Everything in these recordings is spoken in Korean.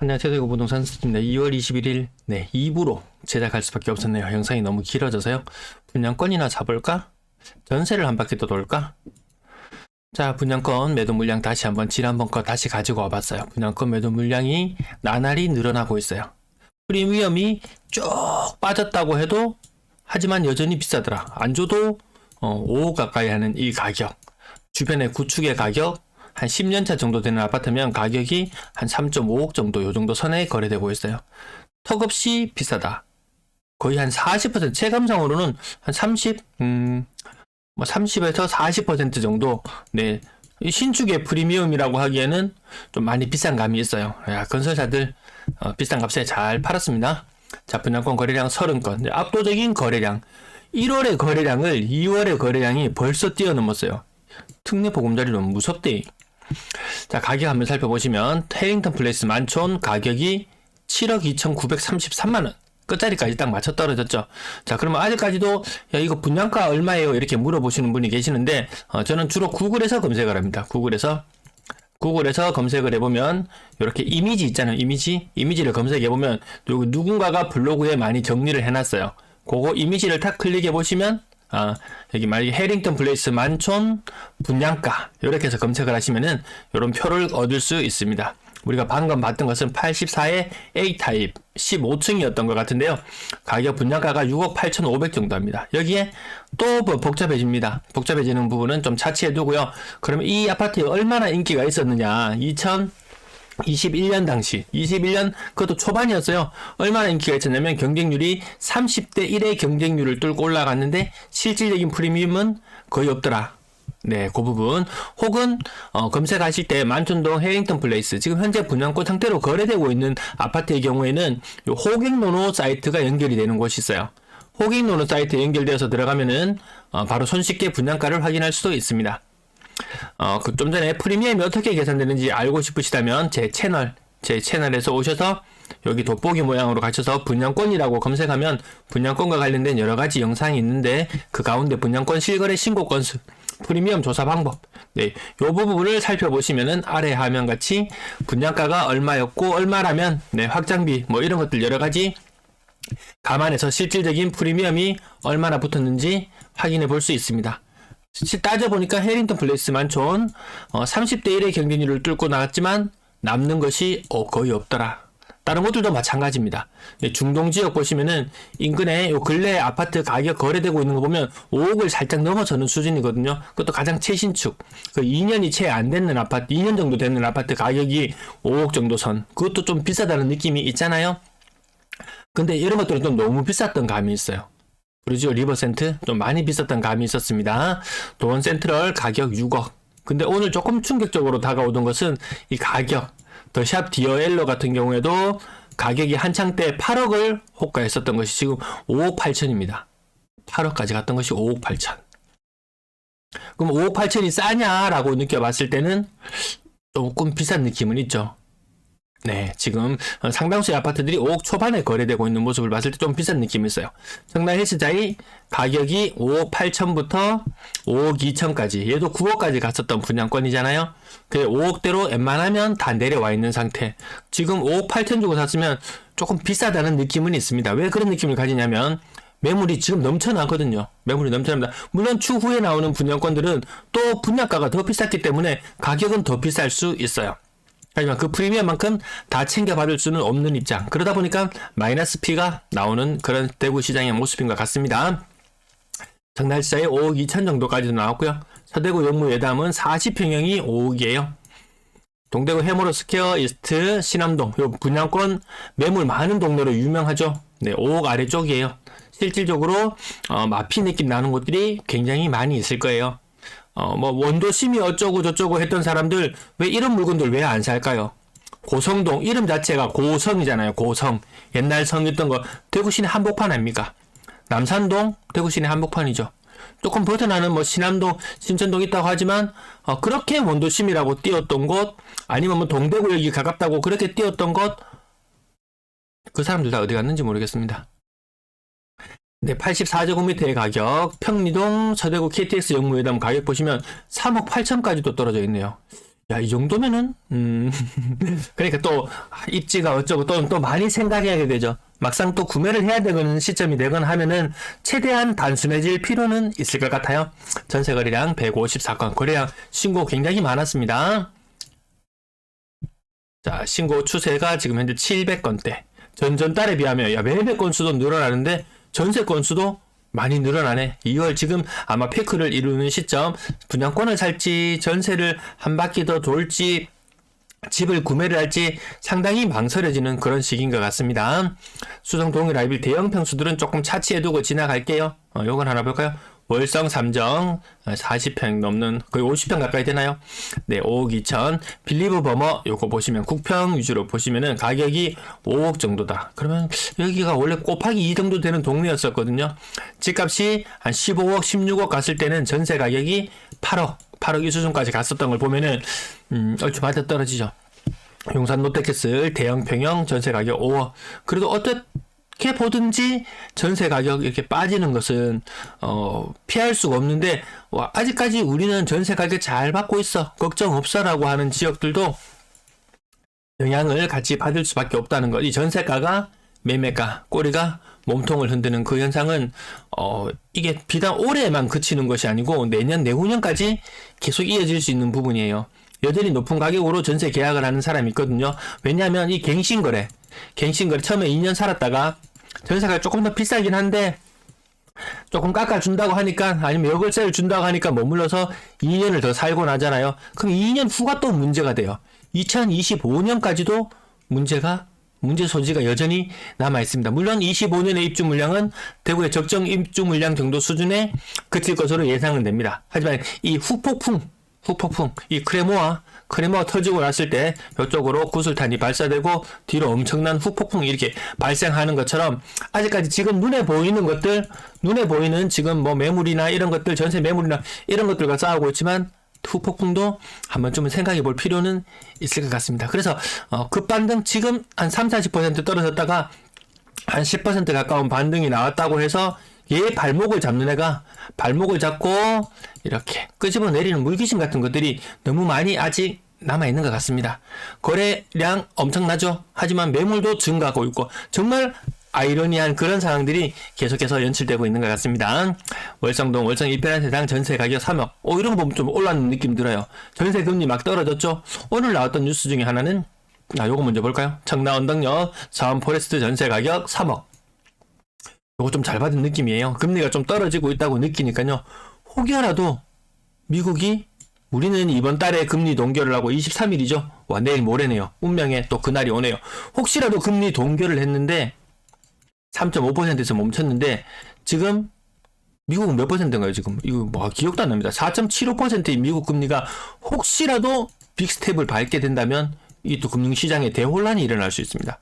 안녕하세요. 대구 부동산 스입니다. 2월 21일 2부로 제작할 수밖에 없었네요. 영상이 너무 길어져서요. 분양권이나 사볼까? 전세를 한 바퀴 더 돌까? 자, 분양권 매도 물량 다시 한번 지난번 거 다시 가지고 와봤어요. 분양권 매도 물량이 나날이 늘어나고 있어요. 프리미엄이 쭉 빠졌다고 해도 하지만 여전히 비싸더라. 안 줘도 5억 가까이 하는 이 가격, 주변의 구축의 가격, 한 10년차 정도 되는 아파트면 가격이 한 3.5억 정도, 요 정도 선에 거래되고 있어요. 턱없이 비싸다. 거의 한 40%, 체감상으로는 한 30에서 40% 정도, 신축의 프리미엄이라고 하기에는 좀 많이 비싼 감이 있어요. 건설사들, 비싼 값에 잘 팔았습니다. 자, 분양권 거래량 30건. 압도적인 거래량. 1월의 거래량을 2월의 거래량이 벌써 뛰어넘었어요. 특례 보금자리 너무 무섭대. 자, 가격 한번 살펴보시면 해링턴 플레이스 만촌 가격이 7억 2,933만원 끝자리까지 딱 맞춰 떨어졌죠. 자, 그러면 아직까지도 이거 분양가 얼마예요? 이렇게 물어보시는 분이 계시는데 저는 주로 구글에서 검색을 합니다. 구글에서 검색을 해보면 이렇게 이미지 있잖아요. 이미지를 검색해보면 여기 누군가가 블로그에 많이 정리를 해놨어요. 그거 이미지를 탁 클릭해보시면 여기 만약에 해링턴 플레이스 만촌 분양가 이렇게 해서 검색을 하시면은 이런 표를 얻을 수 있습니다. 우리가 방금 봤던 것은 84의 A타입 15층이었던 것 같은데요. 가격 분양가가 6억 8,500 정도 합니다. 여기에 또 복잡해집니다. 복잡해지는 부분은 좀 차치해 두고요. 그러면 이 아파트에 얼마나 인기가 있었느냐. 2021년 당시, 21년 그것도 초반이었어요. 얼마나 인기가 있었냐면 경쟁률이 30대 1의 경쟁률을 뚫고 올라갔는데 실질적인 프리미엄은 거의 없더라. 네, 그 부분. 혹은 검색하실 때 만촌동 해링턴 플레이스 지금 현재 분양권 상태로 거래되고 있는 아파트의 경우에는 요 호객노노 사이트가 연결이 되는 곳이 있어요. 호객노노 사이트에 연결되어서 들어가면은 바로 손쉽게 분양가를 확인할 수도 있습니다. 좀 전에 프리미엄이 어떻게 계산되는지 알고 싶으시다면 제 채널에서 오셔서 여기 돋보기 모양으로 가셔서 분양권이라고 검색하면 분양권과 관련된 여러가지 영상이 있는데 그 가운데 분양권 실거래 신고 건수, 프리미엄 조사 방법, 이 부분을 살펴보시면은 아래 화면같이 분양가가 얼마였고 얼마라면 확장비 이런 것들 여러가지 감안해서 실질적인 프리미엄이 얼마나 붙었는지 확인해 볼 수 있습니다. 따져보니까 해링턴 플레이스 만촌 30대 1의 경쟁률을 뚫고 나갔지만 남는 것이 거의 없더라. 다른 곳들도 마찬가지입니다. 중동지역 보시면은 인근에 요 근래 아파트 가격 거래되고 있는 거 보면 5억을 살짝 넘어서는 수준이거든요. 그것도 가장 최신축, 2년이 채 안 되는 아파트, 2년 정도 되는 아파트 가격이 5억 정도 선. 그것도 좀 비싸다는 느낌이 있잖아요. 근데 이런 것들은 좀 너무 비쌌던 감이 있어요. 그러죠. 리버센트 좀 많이 비쌌던 감이 있었습니다. 도원 센트럴 가격 6억. 근데 오늘 조금 충격적으로 다가오던 것은 이 가격. 더샵 디어엘로 같은 경우에도 가격이 한창 때 8억을 호가했었던 것이 지금 5억 8천입니다. 8억까지 갔던 것이 5억 8천. 그럼 5억 8천이 싸냐라고 느껴봤을 때는 조금 비싼 느낌은 있죠. 네, 지금 상당수의 아파트들이 5억 초반에 거래되고 있는 모습을 봤을 때 좀 비싼 느낌이 있어요. 성남 헬스자이 가격이 5억 8천부터 5억 2천까지, 얘도 9억까지 갔었던 분양권이잖아요. 그 5억대로 웬만하면 다 내려와 있는 상태. 지금 5억 8천 주고 샀으면 조금 비싸다는 느낌은 있습니다. 왜 그런 느낌을 가지냐면 매물이 지금 넘쳐나거든요. 매물이 넘쳐납니다. 물론 추후에 나오는 분양권들은 또 분양가가 더 비쌌기 때문에 가격은 더 비쌀 수 있어요. 하지만 그 프리미엄만큼 다 챙겨받을 수는 없는 입장. 그러다 보니까 마이너스 P가 나오는 그런 대구 시장의 모습인 것 같습니다. 정날시장에 5억 2천 정도까지도 나왔고요. 서대구 용무 예담은 40평형이 5억이에요. 동대구 해머로 스퀘어 이스트 신암동 요 분양권 매물 많은 동네로 유명하죠. 네, 5억 아래쪽이에요. 실질적으로 마피 느낌 나는 곳들이 굉장히 많이 있을 거예요. 원도심이 어쩌고 저쩌고 했던 사람들 왜 이런 물건들 왜 안 살까요? 고성동 이름 자체가 고성이잖아요. 고성 옛날 성이었던 거 대구 시내 한복판 아닙니까? 남산동 대구 시내 한복판이죠. 조금 벗어나는 신암동 신천동 있다고 하지만 그렇게 원도심이라고 띄웠던 곳 아니면 동대구역이 가깝다고 그렇게 띄웠던 곳 그 사람들 다 어디 갔는지 모르겠습니다. 네, 84제곱미터의 가격, 평리동 서대구 KTX 영무회담 가격 보시면 3억 8천까지도 떨어져 있네요. 야, 이 정도면은, 그러니까 또, 입지가 어쩌고 또 많이 생각해야 되죠. 막상 또 구매를 해야 되는 시점이 되건 하면은, 최대한 단순해질 필요는 있을 것 같아요. 전세 거래량 154건, 거래량 신고 굉장히 많았습니다. 자, 신고 추세가 지금 현재 700건대. 전달에 비하면, 야, 매매 건수도 늘어나는데, 전세 건수도 많이 늘어나네. 2월 지금 아마 피크를 이루는 시점, 분양권을 살지 전세를 한 바퀴 더 돌지 집을 구매를 할지 상당히 망설여지는 그런 시기인 것 같습니다. 수성 동일 아이빌 대형 평수들은 조금 차치해두고 지나갈게요. 요건 하나 볼까요? 월성 3정 40평 넘는 거의 50평 가까이 되나요? 네, 5억 2천. 빌리브 버머 요거 보시면 9평 위주로 보시면은 가격이 5억 정도다. 그러면 여기가 원래 곱하기 2 정도 되는 동네였었거든요. 집값이 한 15억 16억 갔을 때는 전세 가격이 8억 이 수준까지 갔었던 걸 보면은 얼추 맞아 떨어지죠. 용산 롯데캐슬 대형 평형 전세 가격 5억. 그래도 어떻게 보든지 전세 가격 이렇게 빠지는 것은 피할 수가 없는데, 아직까지 우리는 전세 가격 잘 받고 있어, 걱정 없어라고 하는 지역들도 영향을 같이 받을 수밖에 없다는 것. 이 전세가가 매매가 꼬리가 몸통을 흔드는 그 현상은 이게 비단 올해만 그치는 것이 아니고 내년 내후년까지 계속 이어질 수 있는 부분이에요. 여전히 높은 가격으로 전세 계약을 하는 사람이 있거든요. 왜냐하면 이 갱신거래 처음에 2년 살았다가 전세가 조금 더 비싸긴 한데 조금 깎아준다고 하니까, 아니면 여월세를 준다고 하니까 머물러서 2년을 더 살고 나잖아요. 그럼 2년 후가 또 문제가 돼요. 2025년까지도 문제 소지가 여전히 남아 있습니다. 물론 25년의 입주 물량은 대구의 적정 입주 물량 정도 수준에 그칠 것으로 예상은 됩니다. 하지만 이 후폭풍, 이 크레모아 터지고 났을 때 이쪽으로 구슬탄이 발사되고 뒤로 엄청난 후폭풍이 이렇게 발생하는 것처럼, 아직까지 지금 눈에 보이는 지금 뭐 매물이나 이런 것들, 전세 매물이나 이런 것들과 싸우고 있지만 후폭풍도 한 번쯤은 생각해 볼 필요는 있을 것 같습니다. 그래서 급반등 지금 한 30-40% 떨어졌다가 한 10% 가까운 반등이 나왔다고 해서 얘 발목을 잡는 애가 발목을 잡고 이렇게 끄집어 내리는 물귀신 같은 것들이 너무 많이 아직 남아있는 것 같습니다. 거래량 엄청나죠? 하지만 매물도 증가하고 있고 정말 아이러니한 그런 상황들이 계속해서 연출되고 있는 것 같습니다. 월성동 월성 1평한 세당 전세 가격 3억. 이런 거 보면 좀 올랐는 느낌 들어요. 전세 금리 막 떨어졌죠? 오늘 나왔던 뉴스 중에 하나는, 요거 먼저 볼까요? 청라 언덕역 사원 포레스트 전세 가격 3억. 요거 좀 잘 받은 느낌이에요. 금리가 좀 떨어지고 있다고 느끼니까요. 혹여라도 미국이, 우리는 이번 달에 금리 동결을 하고 23일이죠. 내일 모레네요. 운명의 또 그날이 오네요. 혹시라도 금리 동결을 했는데 3.5%에서 멈췄는데, 지금 미국은 몇 퍼센트인가요? 지금 이거 기억도 안 납니다. 4.75%의 미국 금리가 혹시라도 빅스텝을 밟게 된다면 이 또 금융시장에 대혼란이 일어날 수 있습니다.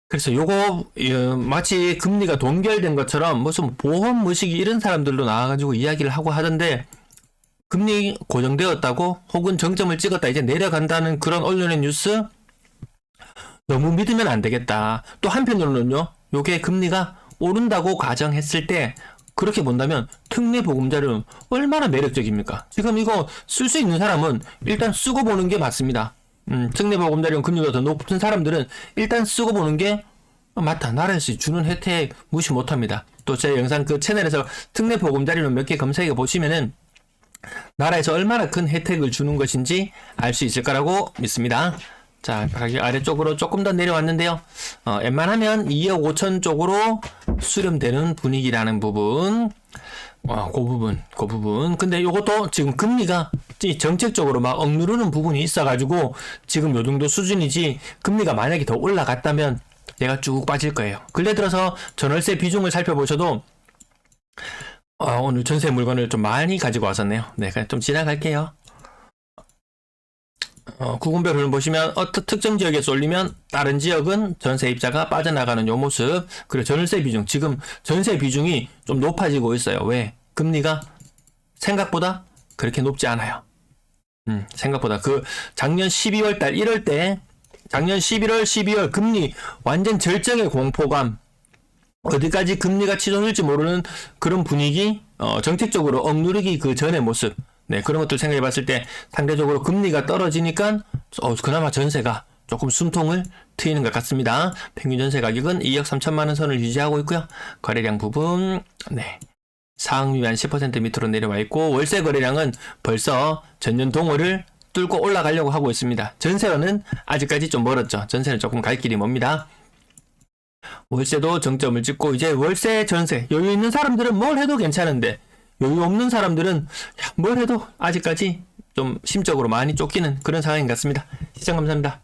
그래서 요거 마치 금리가 동결된 것처럼 무슨 보험 무식이 이런 사람들도 나와가지고 이야기를 하고 하던데, 금리 고정되었다고 혹은 정점을 찍었다 이제 내려간다는 그런 언론의 뉴스 너무 믿으면 안 되겠다. 또 한편으로는요, 요게 금리가 오른다고 가정했을 때 그렇게 본다면 특례 보금자리는 얼마나 매력적입니까? 지금 이거 쓸 수 있는 사람은 일단 쓰고 보는 게 맞습니다. 특례 보금자리는 금리가 더 높은 사람들은 일단 쓰고 보는 게 맞다. 나라에서 주는 혜택 무시 못합니다. 또 제 영상 그 채널에서 특례 보금자리는 몇 개 검색해 보시면은 나라에서 얼마나 큰 혜택을 주는 것인지 알 수 있을 거라고 믿습니다. 자, 가격 아래쪽으로 조금 더 내려왔는데요. 웬만하면 2억 5천 쪽으로 수렴되는 분위기라는 부분. 그 부분. 근데 요것도 지금 금리가 정책적으로 막 억누르는 부분이 있어가지고 지금 요 정도 수준이지, 금리가 만약에 더 올라갔다면 얘가 쭉 빠질 거예요. 근래 들어서 전월세 비중을 살펴보셔도 오늘 전세 물건을 좀 많이 가지고 왔었네요. 네, 그냥 좀 지나갈게요. 구분별 흐름 보시면 특정 지역에 쏠리면 다른 지역은 전세입자가 빠져나가는 요 모습. 그리고 전세 비중, 지금 전세 비중이 좀 높아지고 있어요. 왜? 금리가 생각보다 그렇게 높지 않아요. 생각보다 작년 12월 달 1월 때, 작년 11월 12월 금리 완전 절정의 공포감, 어디까지 금리가 치솟을지 모르는 그런 분위기, 정책적으로 억누르기 그 전의 모습, 네, 그런 것들 생각해 봤을 때 상대적으로 금리가 떨어지니까 그나마 전세가 조금 숨통을 트이는 것 같습니다. 평균 전세 가격은 2억 3천만 원 선을 유지하고 있고요. 거래량 부분 네, 상황 미만 10% 밑으로 내려와 있고 월세 거래량은 벌써 전년 동호를 뚫고 올라가려고 하고 있습니다. 전세는 아직까지 좀 멀었죠. 전세는 조금 갈 길이 멉니다. 월세도 정점을 찍고 이제 월세 전세 여유 있는 사람들은 뭘 해도 괜찮은데 여유 없는 사람들은 뭘 해도 아직까지 좀 심적으로 많이 쫓기는 그런 상황인 것 같습니다. 시청 감사합니다.